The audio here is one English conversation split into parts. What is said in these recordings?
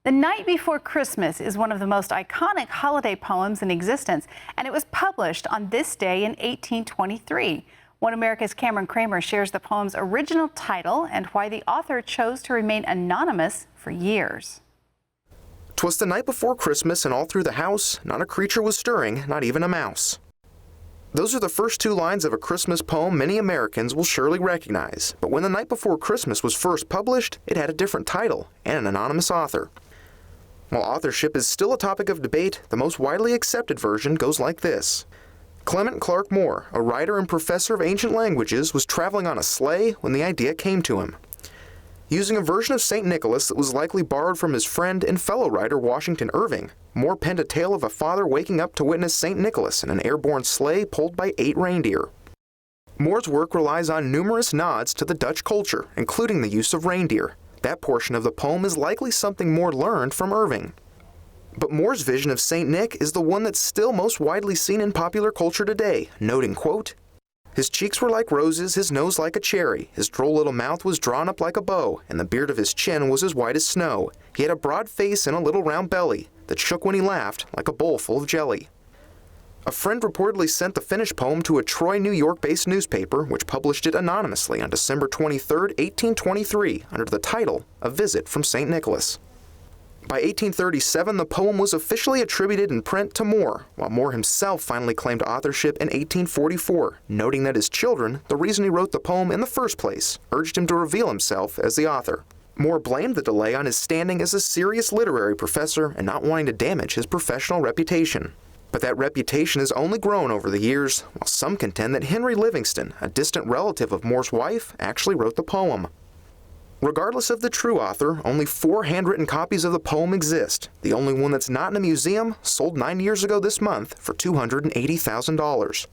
The Night Before Christmas is one of the most iconic holiday poems in existence, and it was published on this day in 1823. One America's Cramer shares the poem's original title and why the author chose to remain anonymous for years. 'Twas the night before Christmas, and all through the house, not a creature was stirring, not even a mouse. Those are the first two lines of a Christmas poem many Americans will surely recognize, but when The Night Before Christmas was first published, it had a different title and an anonymous author. While authorship is still a topic of debate, the most widely accepted version goes like this. Clement Clark Moore, a writer and professor of ancient languages, was traveling on a sleigh when the idea came to him. Using a version of St. Nicholas that was likely borrowed from his friend and fellow writer Washington Irving, Moore penned a tale of a father waking up to witness St. Nicholas in an airborne sleigh pulled by 8 reindeer. Moore's work relies on numerous nods to the Dutch culture, including the use of reindeer. That portion of the poem is likely something Moore learned from Irving. But Moore's vision of St. Nick is the one that's still most widely seen in popular culture today, noting, quote, "His cheeks were like roses, his nose like a cherry, his droll little mouth was drawn up like a bow, and the beard of his chin was as white as snow. He had a broad face and a little round belly, that shook when he laughed like a bowl full of jelly." A friend reportedly sent the finished poem to a Troy, New York-based newspaper, which published it anonymously on December 23, 1823, under the title, A Visit from St. Nicholas. By 1837, the poem was officially attributed in print to Moore, while Moore himself finally claimed authorship in 1844, noting that his children, the reason he wrote the poem in the first place, urged him to reveal himself as the author. Moore blamed the delay on his standing as a serious literary professor and not wanting to damage his professional reputation. But that reputation has only grown over the years, while some contend that Henry Livingston, a distant relative of Moore's wife, actually wrote the poem. Regardless of the true author, only 4 handwritten copies of the poem exist. The only one that's not in a museum sold 9 years ago this month for $280,000.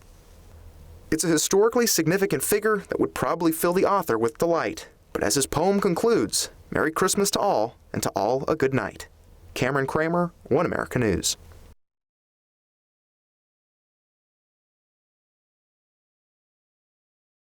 It's a historically significant figure that would probably fill the author with delight. But as his poem concludes, Merry Christmas to all, and to all a good night. Cramer, One America News.